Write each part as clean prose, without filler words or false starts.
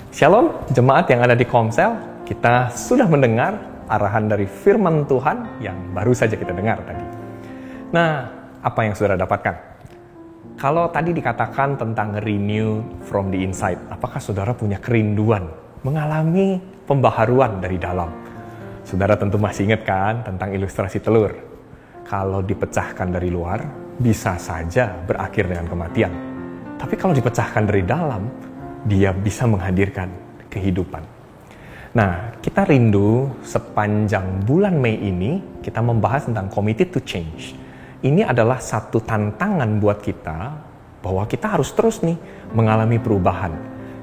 Shalom, jemaat yang ada di Komsel. Kita sudah mendengar arahan dari firman Tuhan yang baru saja kita dengar tadi. Nah, apa yang saudara dapatkan? Kalau tadi dikatakan tentang renew from the inside, apakah saudara punya kerinduan mengalami pembaharuan dari dalam? Saudara tentu masih ingat kan tentang ilustrasi telur. Kalau dipecahkan dari luar, bisa saja berakhir dengan kematian. Tapi kalau dipecahkan dari dalam, dia bisa menghadirkan kehidupan. Nah, kita rindu sepanjang bulan Mei ini, kita membahas tentang committed to change. Ini adalah satu tantangan buat kita, bahwa kita harus terus nih mengalami perubahan.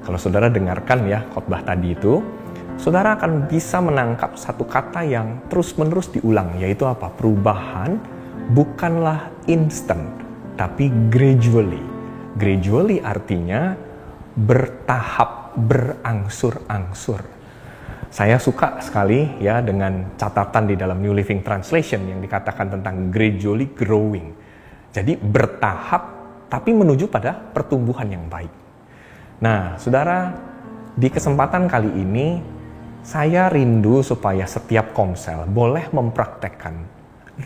Kalau saudara dengarkan ya khotbah tadi itu, saudara akan bisa menangkap satu kata yang terus-menerus diulang, yaitu apa? Perubahan bukanlah instant, tapi gradually. Gradually artinya bertahap, berangsur-angsur. Saya suka sekali ya dengan catatan di dalam New Living Translation yang dikatakan tentang gradually growing. Jadi bertahap tapi menuju pada pertumbuhan yang baik. Nah, saudara, di kesempatan kali ini saya rindu supaya setiap Komsel boleh mempraktekkan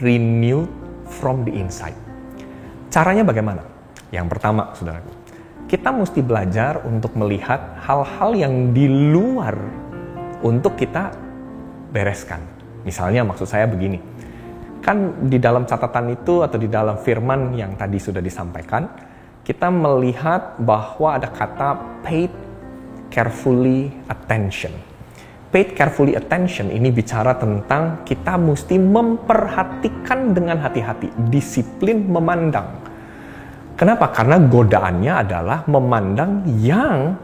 renew from the inside. Caranya bagaimana? Yang pertama, saudaraku, kita mesti belajar untuk melihat hal-hal yang di luar untuk kita bereskan. Misalnya maksud saya begini, kan di dalam catatan itu atau di dalam firman yang tadi sudah disampaikan, kita melihat bahwa ada kata paid carefully attention. Paid carefully attention ini bicara tentang kita mesti memperhatikan dengan hati-hati, disiplin memandang. Kenapa? Karena godaannya adalah memandang yang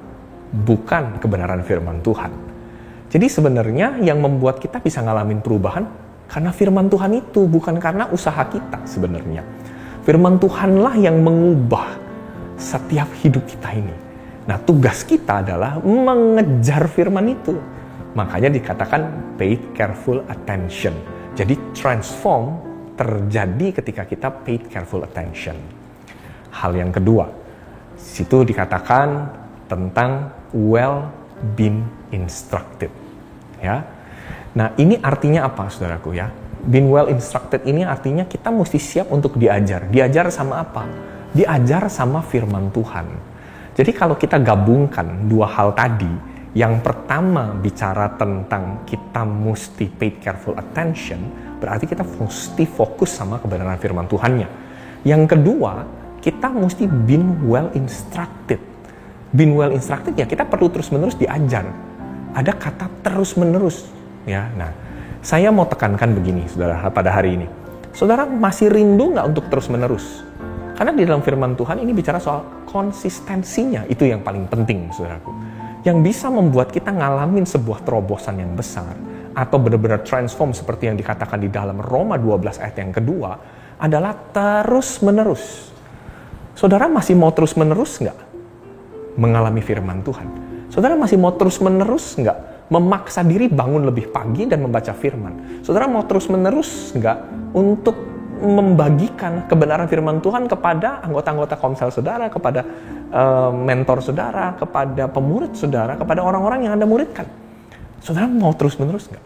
bukan kebenaran firman Tuhan. Jadi sebenarnya yang membuat kita bisa ngalamin perubahan karena firman Tuhan itu, bukan karena usaha kita sebenarnya. Firman Tuhanlah yang mengubah setiap hidup kita ini. Nah, tugas kita adalah mengejar firman itu. Makanya dikatakan paid careful attention. Jadi transform terjadi ketika kita paid careful attention. Hal yang kedua, situ dikatakan tentang well been instructed. Ya. Nah, ini artinya apa, saudaraku ya? Been well instructed ini artinya kita mesti siap untuk diajar. Diajar sama apa? Diajar sama firman Tuhan. Jadi kalau kita gabungkan dua hal tadi, yang pertama bicara tentang kita mesti paid careful attention, berarti kita mesti fokus sama kebenaran firman Tuhannya. Yang kedua, kita mesti been well instructed. Been well instructed ya kita perlu terus-menerus diajar. Ada kata terus-menerus ya. Nah, saya mau tekankan begini, saudara, pada hari ini. Saudara masih rindu nggak untuk terus-menerus? Karena di dalam firman Tuhan ini bicara soal konsistensinya. Itu yang paling penting, saudaraku. Yang bisa membuat kita ngalamin sebuah terobosan yang besar atau benar-benar transform seperti yang dikatakan di dalam Roma 12 ayat yang kedua adalah terus-menerus. Saudara masih mau terus-menerus nggak mengalami firman Tuhan? Saudara masih mau terus-menerus nggak memaksa diri bangun lebih pagi dan membaca firman? Saudara mau terus-menerus nggak untuk membagikan kebenaran firman Tuhan kepada anggota-anggota Komsel saudara, kepada mentor saudara, kepada pemurid saudara, kepada orang-orang yang Anda muridkan? Saudara mau terus-menerus nggak?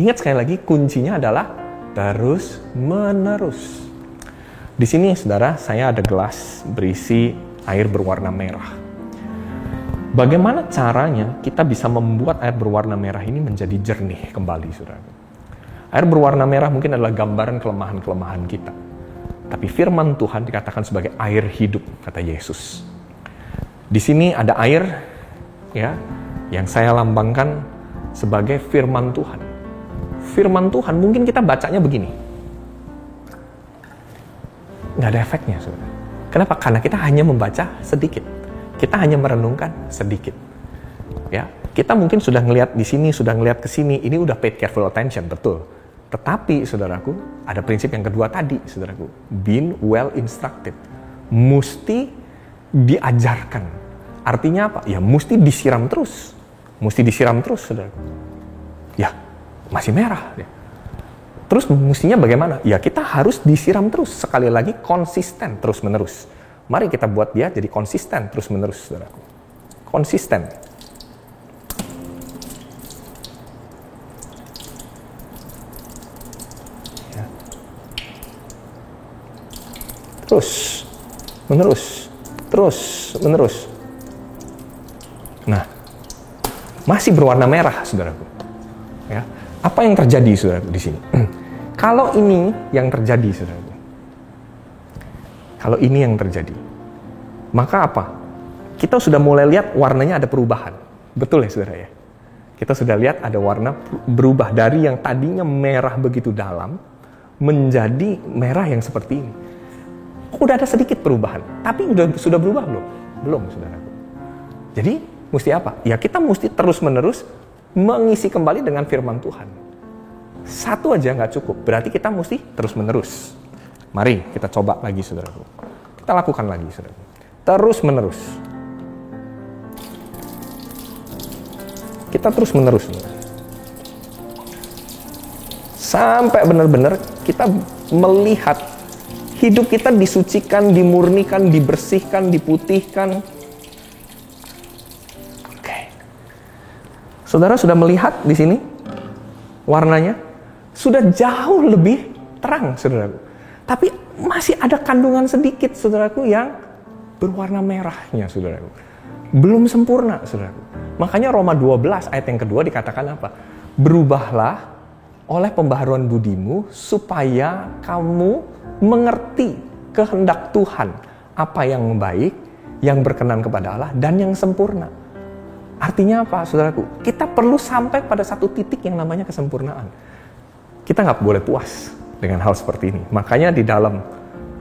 Ingat sekali lagi, kuncinya adalah terus-menerus. Di sini, saudara, saya ada gelas berisi air berwarna merah. Bagaimana caranya kita bisa membuat air berwarna merah ini menjadi jernih kembali, saudara? Air berwarna merah mungkin adalah gambaran kelemahan-kelemahan kita. Tapi firman Tuhan dikatakan sebagai air hidup, kata Yesus. Di sini ada air, ya, yang saya lambangkan sebagai firman Tuhan. Firman Tuhan mungkin kita bacanya begini. Nggak ada efeknya, saudara. Kenapa? Karena kita hanya membaca sedikit. Kita hanya merenungkan sedikit. Ya, kita mungkin sudah ngelihat di sini, sudah ngelihat ke sini. Ini udah paid careful attention, betul. Tetapi, saudaraku, ada prinsip yang kedua tadi, saudaraku. Been well instructed. Mesti diajarkan. Artinya apa? Ya, mesti disiram terus. Mesti disiram terus, saudaraku. Ya, masih merah. Ya. Terus mestinya bagaimana? Ya kita harus disiram terus. Sekali lagi konsisten terus-menerus. Mari kita buat dia jadi konsisten terus-menerus, saudaraku. Konsisten. terus menerus. Nah, masih berwarna merah, saudaraku. Ya, apa yang terjadi, saudaraku, di sini? Kalau ini yang terjadi, saudaraku. Kalau ini yang terjadi, maka apa? Kita sudah mulai lihat warnanya ada perubahan. Betul ya, saudara ya? Kita sudah lihat ada warna berubah dari yang tadinya merah begitu dalam menjadi merah yang seperti ini. Udah ada sedikit perubahan, tapi sudah berubah belum? Belum, saudaraku. Jadi, mesti apa? Ya kita mesti terus-menerus mengisi kembali dengan firman Tuhan. Satu aja nggak cukup, berarti kita mesti terus-menerus. Mari kita coba lagi, saudaraku. Kita lakukan lagi, saudaraku. Terus-menerus. Kita terus-menerus. Sampai benar-benar kita melihat hidup kita disucikan, dimurnikan, dibersihkan, diputihkan. Oke. Saudara sudah melihat di sini warnanya sudah jauh lebih terang, saudaraku. Tapi masih ada kandungan sedikit, saudaraku, yang berwarna merahnya, saudaraku. Belum sempurna, saudaraku. Makanya Roma 12 ayat yang kedua dikatakan apa? Berubahlah oleh pembaharuan budimu supaya kamu mengerti kehendak Tuhan, apa yang baik, yang berkenan kepada Allah, dan yang sempurna. Artinya apa, saudaraku? Kita perlu sampai pada satu titik yang namanya kesempurnaan. Kita nggak boleh puas dengan hal seperti ini. Makanya di dalam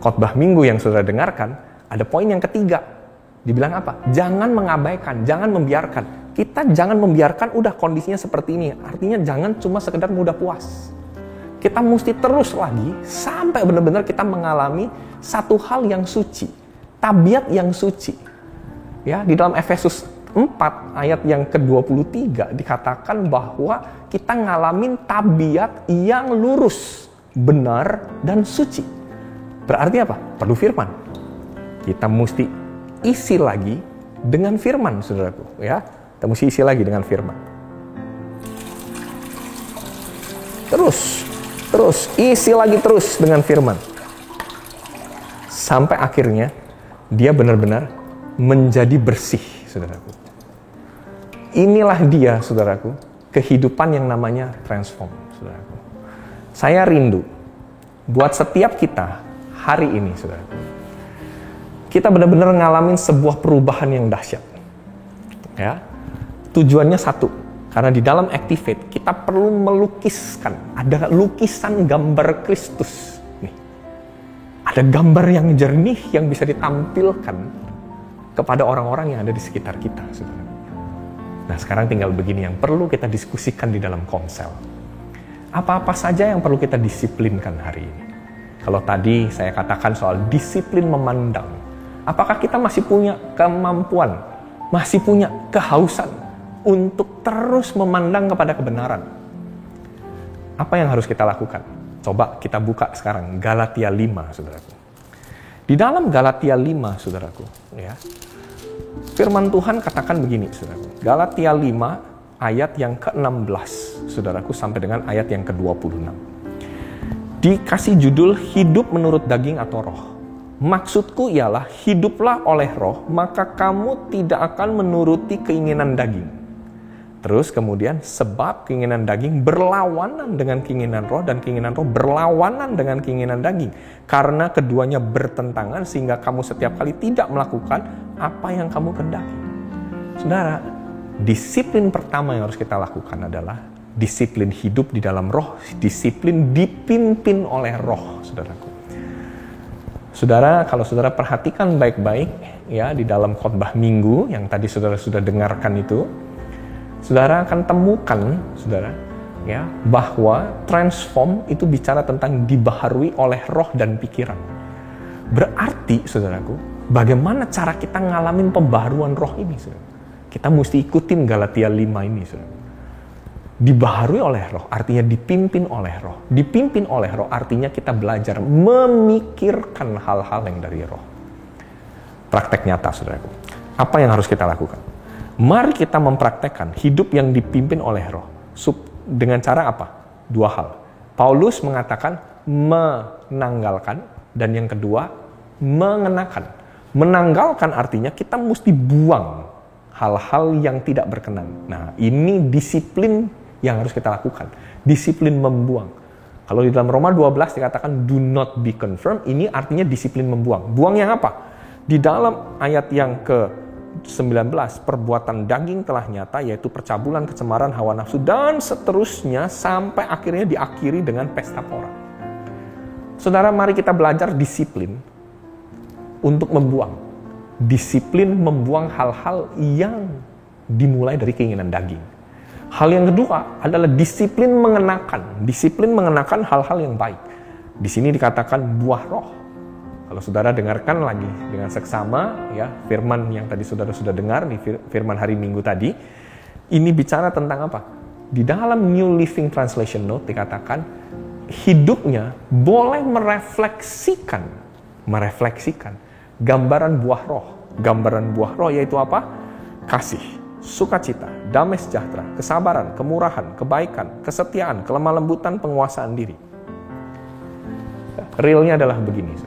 khotbah minggu yang saudara dengarkan, ada poin yang ketiga. Dibilang apa? Jangan mengabaikan, jangan membiarkan. Kita jangan membiarkan udah kondisinya seperti ini. Artinya jangan cuma sekedar mudah puas. Kita mesti terus lagi sampai benar-benar kita mengalami satu hal yang suci, tabiat yang suci. Ya, di dalam Efesus 4 ayat yang ke-23 dikatakan bahwa kita ngalamin tabiat yang lurus, benar dan suci. Berarti apa? Perlu firman. Kita mesti isi lagi dengan firman, saudaraku, ya. Kita mesti isi lagi dengan firman. Terus isi lagi terus dengan firman. Sampai akhirnya dia benar-benar menjadi bersih, saudaraku. Inilah dia, saudaraku, kehidupan yang namanya transform, saudaraku. Saya rindu buat setiap kita hari ini, saudaraku. Kita benar-benar ngalamin sebuah perubahan yang dahsyat. Ya. Tujuannya satu, karena di dalam Activate kita perlu melukiskan, ada lukisan gambar Kristus. Nih. Ada gambar yang jernih yang bisa ditampilkan kepada orang-orang yang ada di sekitar kita, saudara. Nah, sekarang tinggal begini yang perlu kita diskusikan di dalam komsel. Apa-apa saja yang perlu kita disiplinkan hari ini? Kalau tadi saya katakan soal disiplin memandang, apakah kita masih punya kemampuan, masih punya kehausan untuk terus memandang kepada kebenaran? Apa yang harus kita lakukan? Coba kita buka sekarang Galatia 5, saudaraku. Di dalam Galatia 5, saudaraku, ya, firman Tuhan katakan begini, saudaraku. Galatia 5 ayat yang ke-16, saudaraku, sampai dengan ayat yang ke-26. Dikasih judul hidup menurut daging atau roh. Maksudku ialah hiduplah oleh roh, maka kamu tidak akan menuruti keinginan daging. Terus kemudian sebab keinginan daging berlawanan dengan keinginan roh dan keinginan roh berlawanan dengan keinginan daging. Karena keduanya bertentangan sehingga kamu setiap kali tidak melakukan apa yang kamu kehendaki. Saudara, disiplin pertama yang harus kita lakukan adalah disiplin hidup di dalam roh, disiplin dipimpin oleh roh, saudaraku. Saudara, kalau saudara perhatikan baik-baik ya di dalam khotbah minggu yang tadi saudara sudah dengarkan itu, saudara akan temukan, saudara, ya, bahwa transform itu bicara tentang dibaharui oleh roh dan pikiran. Berarti, saudaraku, bagaimana cara kita ngalamin pembaharuan roh ini, saudara? Kita mesti ikutin Galatia 5 ini, saudara. Dibaharui oleh roh, artinya dipimpin oleh roh. Dipimpin oleh roh, artinya kita belajar memikirkan hal-hal yang dari roh. Praktek nyata, saudaraku. Apa yang harus kita lakukan? Mari kita mempraktekkan hidup yang dipimpin oleh roh. Dengan cara apa? Dua hal. Paulus mengatakan menanggalkan, dan yang kedua, mengenakan. Menanggalkan artinya kita mesti buang hal-hal yang tidak berkenan. Nah, ini disiplin yang harus kita lakukan. Disiplin membuang. Kalau di dalam Roma 12 dikatakan do not be confirmed, ini artinya disiplin membuang. Buang yang apa? Di dalam ayat yang ke-19, perbuatan daging telah nyata, yaitu percabulan, kecemaran, hawa nafsu, dan seterusnya sampai akhirnya diakhiri dengan pesta pora. Saudara, mari kita belajar disiplin untuk membuang. Disiplin membuang hal-hal yang dimulai dari keinginan daging. Hal yang kedua adalah disiplin mengenakan. Disiplin mengenakan hal-hal yang baik. Di sini dikatakan buah roh. Kalau saudara dengarkan lagi dengan seksama, ya, firman yang tadi saudara sudah dengar, di firman hari Minggu tadi, ini bicara tentang apa? Di dalam New Living Translation Note dikatakan, hidupnya boleh merefleksikan gambaran buah roh. Gambaran buah roh yaitu apa? Kasih, sukacita, damai sejahtera, kesabaran, kemurahan, kebaikan, kesetiaan, kelemah lembutan, penguasaan diri. Realnya adalah begini.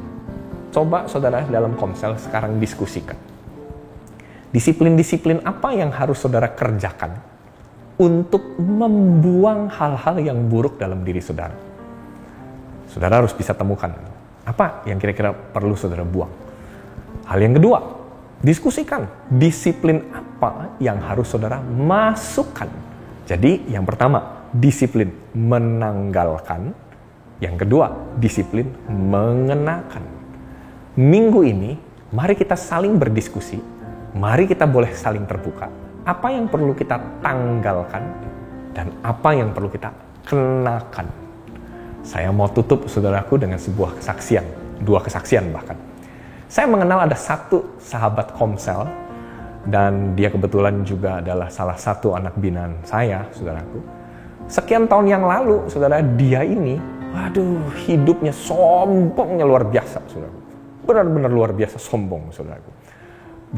Coba saudara dalam komsel sekarang diskusikan. Disiplin-disiplin apa yang harus saudara kerjakan untuk membuang hal-hal yang buruk dalam diri saudara? Saudara harus bisa temukan. Apa yang kira-kira perlu saudara buang? Hal yang kedua, diskusikan disiplin apa yang harus saudara masukkan. Jadi yang pertama, disiplin menanggalkan. Yang kedua, disiplin mengenakan. Minggu ini, mari kita saling berdiskusi. Mari kita boleh saling terbuka. Apa yang perlu kita tanggalkan dan apa yang perlu kita kenakan. Saya mau tutup saudaraku dengan sebuah kesaksian, 2 kesaksian bahkan. Saya mengenal ada satu sahabat komsel, dan dia kebetulan juga adalah salah satu anak binaan saya, saudaraku. Sekian tahun yang lalu, saudara, dia ini, waduh, hidupnya sombongnya luar biasa, saudaraku. Benar-benar luar biasa sombong, saudaraku.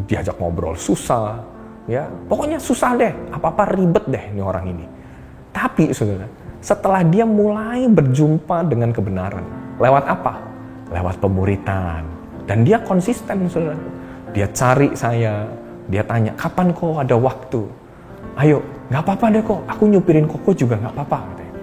Diajak ngobrol susah, ya, pokoknya susah deh, apa-apa ribet deh ini orang ini. Tapi, saudara, setelah dia mulai berjumpa dengan kebenaran, lewat apa? Lewat pemuritan. Dan dia konsisten, saudara. Dia cari saya, dia tanya, kapan kok ada waktu? Ayo, gak apa-apa deh kok, aku nyupirin koko juga gak apa-apa. Katanya.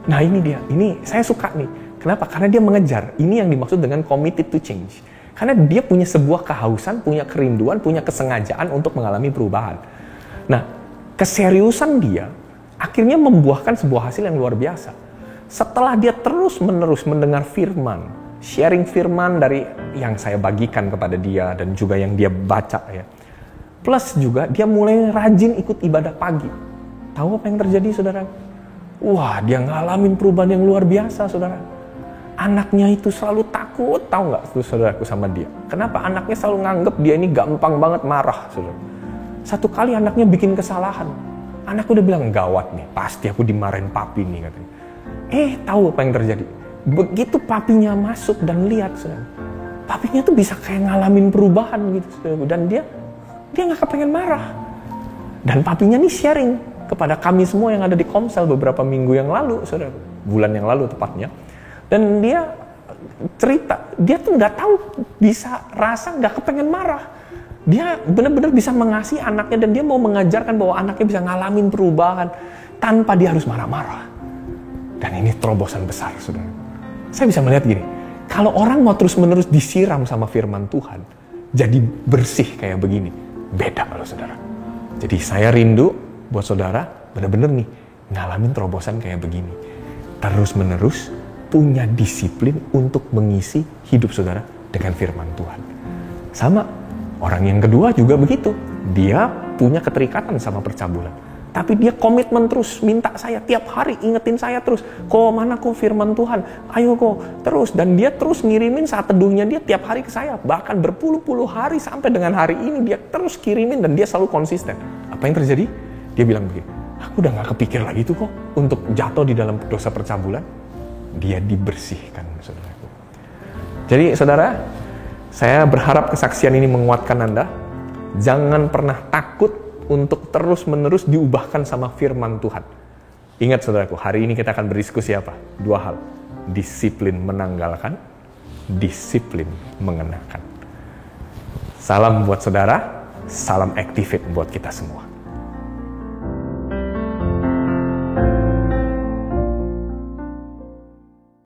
Nah ini dia, ini saya suka nih. Kenapa? Karena dia mengejar. Ini yang dimaksud dengan committed to change. Karena dia punya sebuah kehausan, punya kerinduan, punya kesengajaan untuk mengalami perubahan. Nah, keseriusan dia akhirnya membuahkan sebuah hasil yang luar biasa. Setelah dia terus-menerus mendengar firman, sharing firman dari yang saya bagikan kepada dia dan juga yang dia baca ya. Plus juga dia mulai rajin ikut ibadah pagi. Tahu apa yang terjadi, saudara? Wah, dia ngalamin perubahan yang luar biasa, saudara. Anaknya itu selalu takut, tahu nggak tuh saudaraku sama dia? Kenapa? Anaknya selalu nganggep dia ini gampang banget marah, saudara. Satu kali anaknya bikin kesalahan. Anakku udah bilang, gawat nih, pasti aku dimarahin papi nih katanya. Tahu apa yang terjadi? Begitu papinya masuk dan lihat, saudara, papinya tuh bisa kayak ngalamin perubahan gitu, saudara. Dan dia nggak kepengen marah. Dan papinya nih sharing kepada kami semua yang ada di Komsel beberapa minggu yang lalu, saudara, bulan yang lalu tepatnya. Dan dia cerita, dia tuh nggak tahu bisa rasa nggak kepengen marah. Dia benar-benar bisa mengasihi anaknya dan dia mau mengajarkan bahwa anaknya bisa ngalamin perubahan tanpa dia harus marah-marah. Dan ini terobosan besar, saudara. Saya bisa melihat gini, kalau orang mau terus-menerus disiram sama firman Tuhan, jadi bersih kayak begini, beda loh, saudara. Jadi saya rindu buat saudara, benar-benar nih, ngalamin terobosan kayak begini. Terus-menerus punya disiplin untuk mengisi hidup saudara dengan firman Tuhan. Sama, orang yang kedua juga begitu. Dia punya keterikatan sama percabulan. Tapi dia komitmen terus, minta saya tiap hari, ingetin saya terus. Kok mana kok firman Tuhan? Ayo kok, terus. Dan dia terus ngirimin saat teduhnya dia tiap hari ke saya. Bahkan berpuluh-puluh hari sampai dengan hari ini dia terus kirimin dan dia selalu konsisten. Apa yang terjadi? Dia bilang begini, aku udah gak kepikir lagi tuh kok untuk jatuh di dalam dosa percabulan. Dia dibersihkan, saudaraku. Jadi saudara, saya berharap kesaksian ini menguatkan Anda. Jangan pernah takut untuk terus-menerus diubahkan sama firman Tuhan. Ingat saudaraku, hari ini kita akan berdiskusi apa? 2 hal. Disiplin menanggalkan, disiplin mengenakan. Salam buat saudara, salam Activate buat kita semua.